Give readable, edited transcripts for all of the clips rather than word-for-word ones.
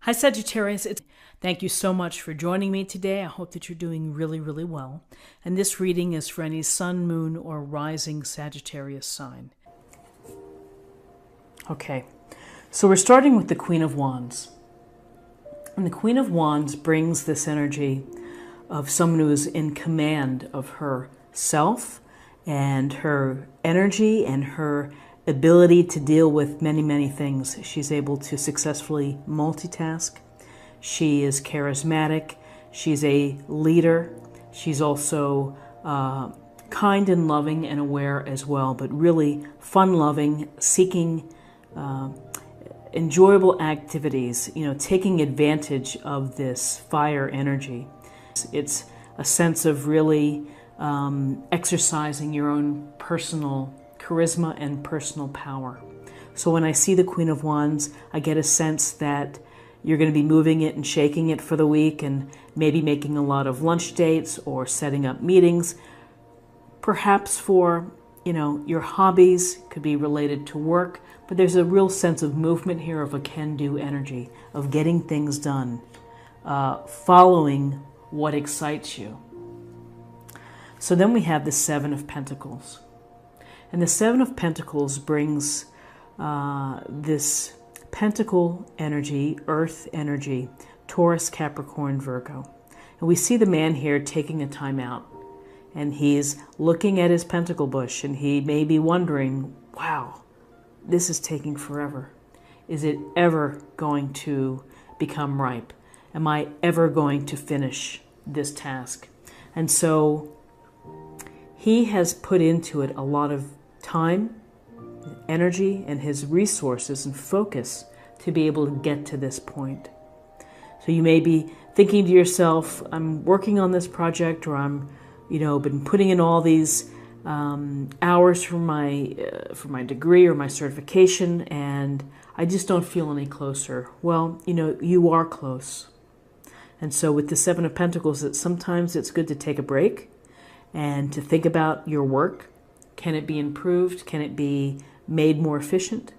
Hi Sagittarius, thank you so much for joining me today. I hope that you're doing really, really well. And this reading is for any sun, moon, or rising Sagittarius sign. Okay, so we're starting with the Queen of Wands. And the Queen of Wands brings this energy of someone who is in command of herself and her energy and her ability to deal with many, many things. She's able to successfully multitask. She is charismatic. She's a leader. She's also kind and loving and aware as well, but really fun-loving, seeking enjoyable activities, taking advantage of this fire energy. It's a sense of really exercising your own personal charisma and personal power. So when I see the Queen of Wands, I get a sense that you're going to be moving it and shaking it for the week and maybe making a lot of lunch dates or setting up meetings. Perhaps for, your hobbies, could be related to work, but there's a real sense of movement here, of a can-do energy, of getting things done, following what excites you. So then we have the Seven of Pentacles. And the Seven of Pentacles brings this pentacle energy, earth energy, Taurus, Capricorn, Virgo. And we see the man here taking a time out. And he's looking at his pentacle bush and he may be wondering, wow, this is taking forever. Is it ever going to become ripe? Am I ever going to finish this task? And so he has put into it a lot of time, energy, and his resources and focus to be able to get to this point. So you may be thinking to yourself, I'm working on this project, or I'm, been putting in all these hours for my degree or my certification, and I just don't feel any closer. Well, you are close. And so with the Seven of Pentacles, sometimes it's good to take a break and to think about your work. Can it be improved? Can it be made more efficient?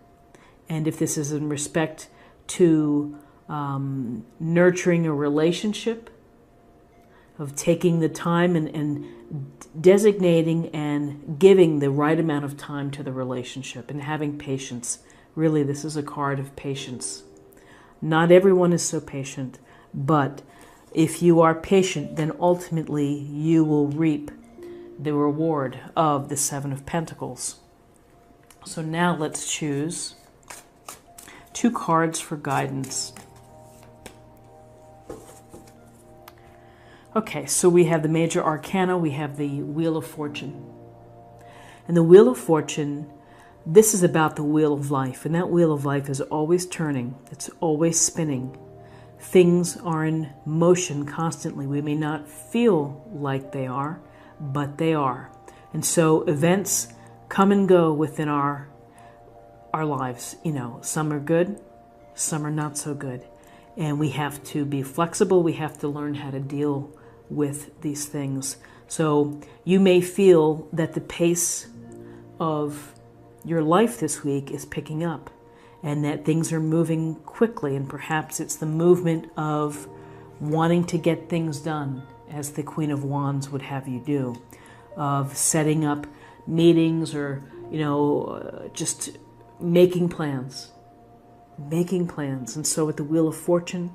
And if this is in respect to nurturing a relationship, of taking the time and designating and giving the right amount of time to the relationship and having patience. Really, this is a card of patience. Not everyone is so patient, but if you are patient, then ultimately you will reap the reward of the Seven of Pentacles. So now let's choose two cards for guidance. Okay, so we have the major arcana, we have the Wheel of Fortune. And the Wheel of Fortune, this is about the wheel of life, and that wheel of life is always turning, it's always spinning. Things are in motion constantly. We may not feel like they are, but they are. And so events come and go within our lives. Some are good, some are not so good. And we have to be flexible. We have to learn how to deal with these things. So you may feel that the pace of your life this week is picking up and that things are moving quickly. And perhaps it's the movement of wanting to get things done, as the Queen of Wands would have you do, of setting up meetings or, just making plans. And so with the Wheel of Fortune,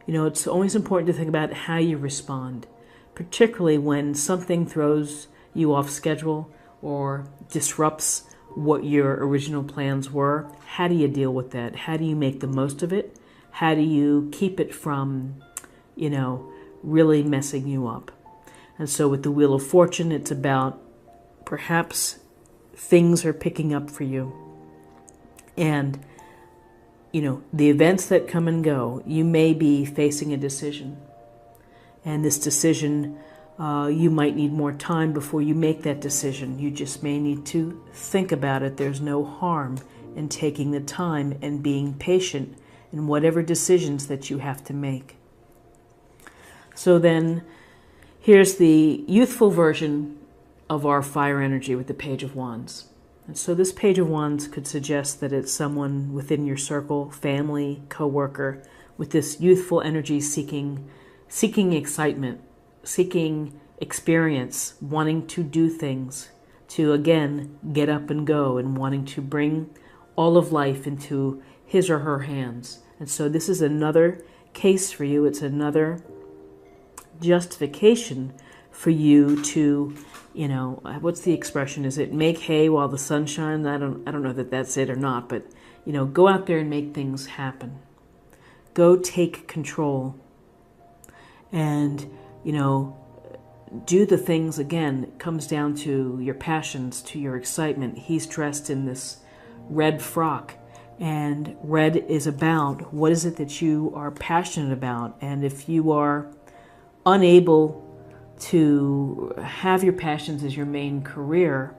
it's always important to think about how you respond, particularly when something throws you off schedule or disrupts what your original plans were. How do you deal with that? How do you make the most of it? How do you keep it from, really messing you up? And so with the Wheel of Fortune, it's about perhaps things are picking up for you. And, the events that come and go, you may be facing a decision. And this decision, you might need more time before you make that decision. You just may need to think about it. There's no harm in taking the time and being patient in whatever decisions that you have to make. So then, here's the youthful version of our fire energy with the Page of Wands. And so this Page of Wands could suggest that it's someone within your circle, family, co-worker, with this youthful energy, seeking excitement, seeking experience, wanting to do things, to again get up and go, and wanting to bring all of life into his or her hands. And so this is another case for you. It's another justification for you to, what's the expression? Is it make hay while the sun shines? I don't know that that's it or not, but go out there and make things happen. Go take control and, do the things. Again, it comes down to your passions, to your excitement. He's dressed in this red frock, and red is about what is it that you are passionate about. And if you are unable to have your passions as your main career,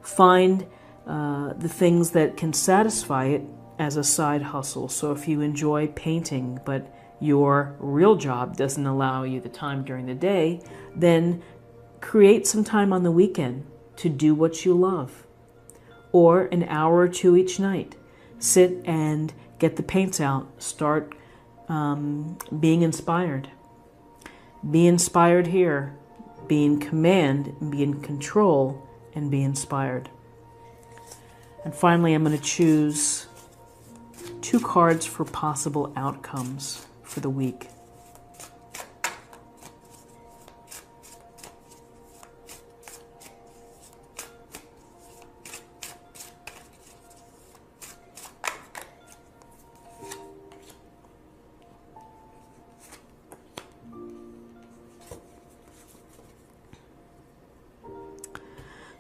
find the things that can satisfy it as a side hustle. So if you enjoy painting, but your real job doesn't allow you the time during the day, then create some time on the weekend to do what you love. Or an hour or two each night. Sit and get the paints out. Start being inspired. Be inspired here. Be in command, be in control, and be inspired. And finally, I'm going to choose 2 cards for possible outcomes for the week.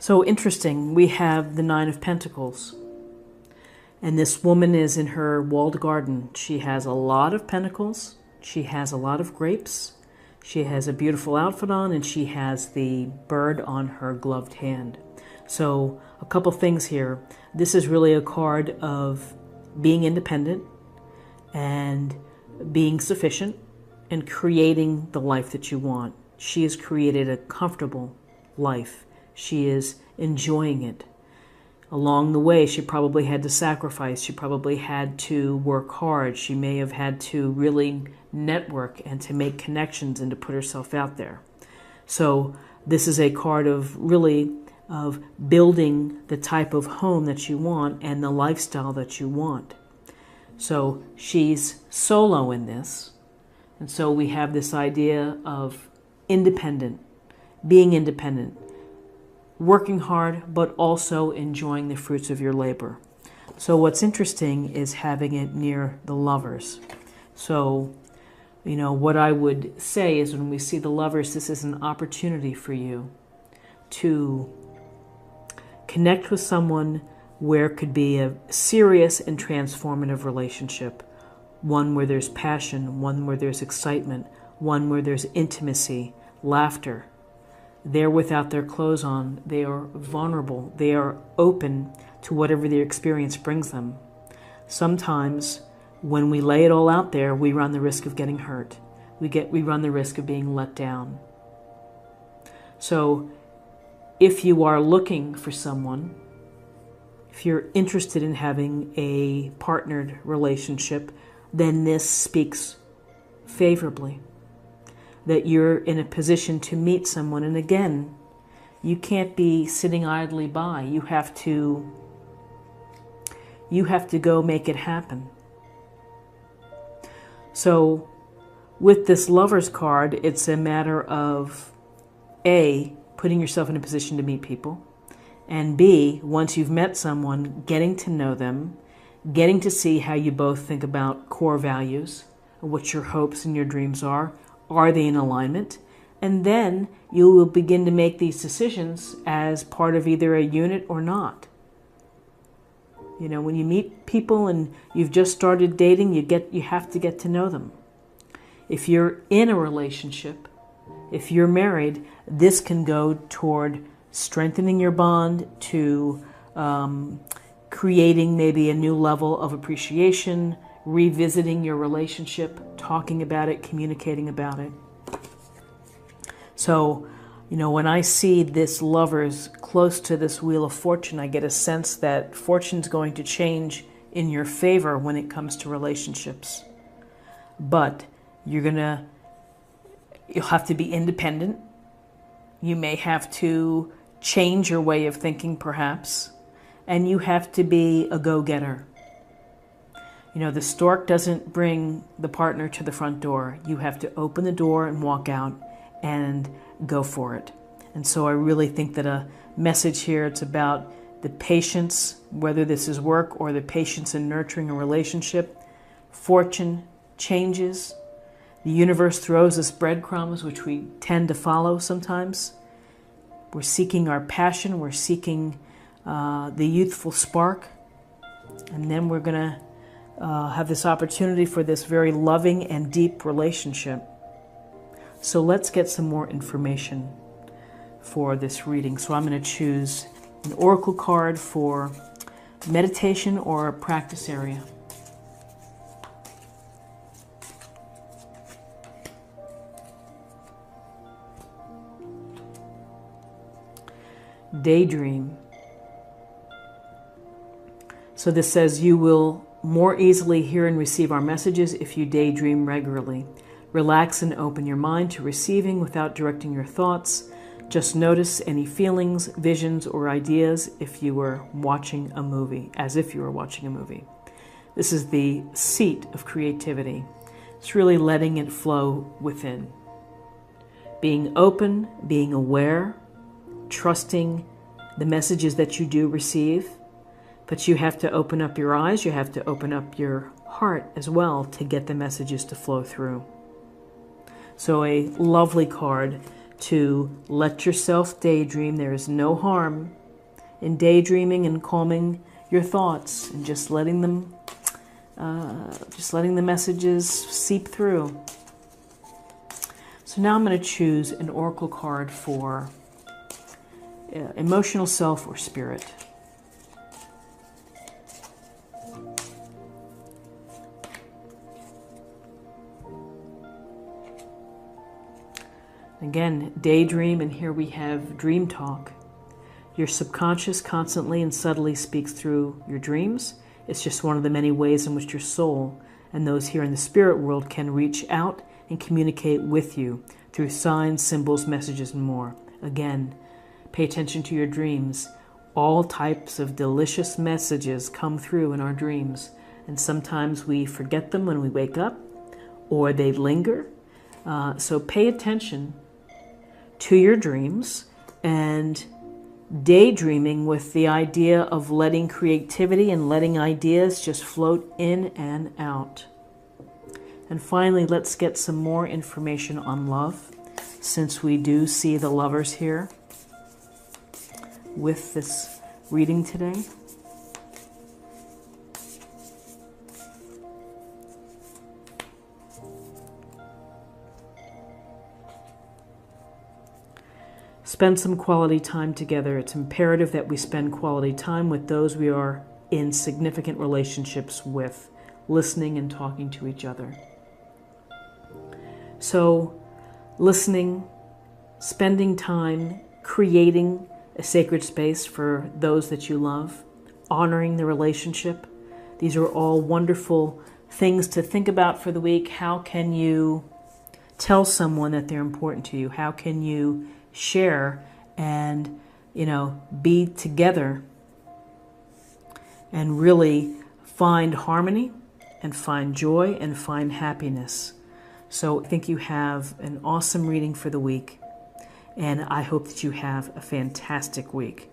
So interesting, we have the 9 of Pentacles. And this woman is in her walled garden. She has a lot of pentacles. She has a lot of grapes. She has a beautiful outfit on, and she has the bird on her gloved hand. So a couple things here. This is really a card of being independent and being sufficient and creating the life that you want. She has created a comfortable life. She is enjoying it. Along the way, she probably had to sacrifice. She probably had to work hard. She may have had to really network and to make connections and to put herself out there. So this is a card of really of building the type of home that you want and the lifestyle that you want. So she's solo in this. And so we have this idea of independent, being independent, working hard, but also enjoying the fruits of your labor. So what's interesting is having it near the Lovers. So, what I would say is when we see the Lovers, this is an opportunity for you to connect with someone where it could be a serious and transformative relationship. One where there's passion, one where there's excitement, one where there's intimacy, laughter. They're without their clothes on. They are vulnerable. They are open to whatever their experience brings them. Sometimes when we lay it all out there, we run the risk of getting hurt. We run the risk of being let down. So if you are looking for someone, if you're interested in having a partnered relationship, then this speaks favorably. That you're in a position to meet someone. And again, you can't be sitting idly by. You have to go make it happen. So with this Lovers card, it's a matter of A, putting yourself in a position to meet people, and B, once you've met someone, getting to know them, getting to see how you both think about core values, what your hopes and your dreams are. Are they in alignment? And then you will begin to make these decisions as part of either a unit or not. When you meet people and you've just started dating, you have to get to know them. If you're in a relationship, if you're married, this can go toward strengthening your bond, to creating maybe a new level of appreciation, revisiting your relationship, talking about it, communicating about it. So, when I see this Lovers close to this Wheel of Fortune, I get a sense that fortune's going to change in your favor when it comes to relationships. but you'll have to be independent. You may have to change your way of thinking, perhaps, and you have to be a go-getter. You know, the stork doesn't bring the partner to the front door. You have to open the door and walk out and go for it. And so I really think that a message here, it's about the patience, whether this is work or the patience in nurturing a relationship. Fortune changes. The universe throws us breadcrumbs, which we tend to follow sometimes. We're seeking our passion. We're seeking the youthful spark. And then we're going to have this opportunity for this very loving and deep relationship. So let's get some more information for this reading. So I'm going to choose an oracle card for meditation or practice area. Daydream. So this says you will more easily hear and receive our messages if you daydream regularly. Relax and open your mind to receiving without directing your thoughts. Just notice any feelings, visions, or ideas if you were watching a movie, as if you were watching a movie. This is the seat of creativity. It's really letting it flow within. Being open, being aware, trusting the messages that you do receive. But you have to open up your eyes, you have to open up your heart as well to get the messages to flow through. So a lovely card to let yourself daydream. There is no harm in daydreaming and calming your thoughts and just letting the messages seep through. So now I'm going to choose an oracle card for emotional self or spirit. Again, daydream, and here we have dream talk. Your subconscious constantly and subtly speaks through your dreams. It's just one of the many ways in which your soul and those here in the spirit world can reach out and communicate with you through signs, symbols, messages, and more. Again, pay attention to your dreams. All types of delicious messages come through in our dreams, and sometimes we forget them when we wake up, or they linger. So pay attention to your dreams and daydreaming with the idea of letting creativity and letting ideas just float in and out. And finally, let's get some more information on love, since we do see the lovers here with this reading today. Spend some quality time together. It's imperative that we spend quality time with those we are in significant relationships with, listening and talking to each other. So, listening, spending time, creating a sacred space for those that you love, honoring the relationship. These are all wonderful things to think about for the week. How can you tell someone that they're important to you? How can you share and, be together and really find harmony and find joy and find happiness? So I think you have an awesome reading for the week, and I hope that you have a fantastic week.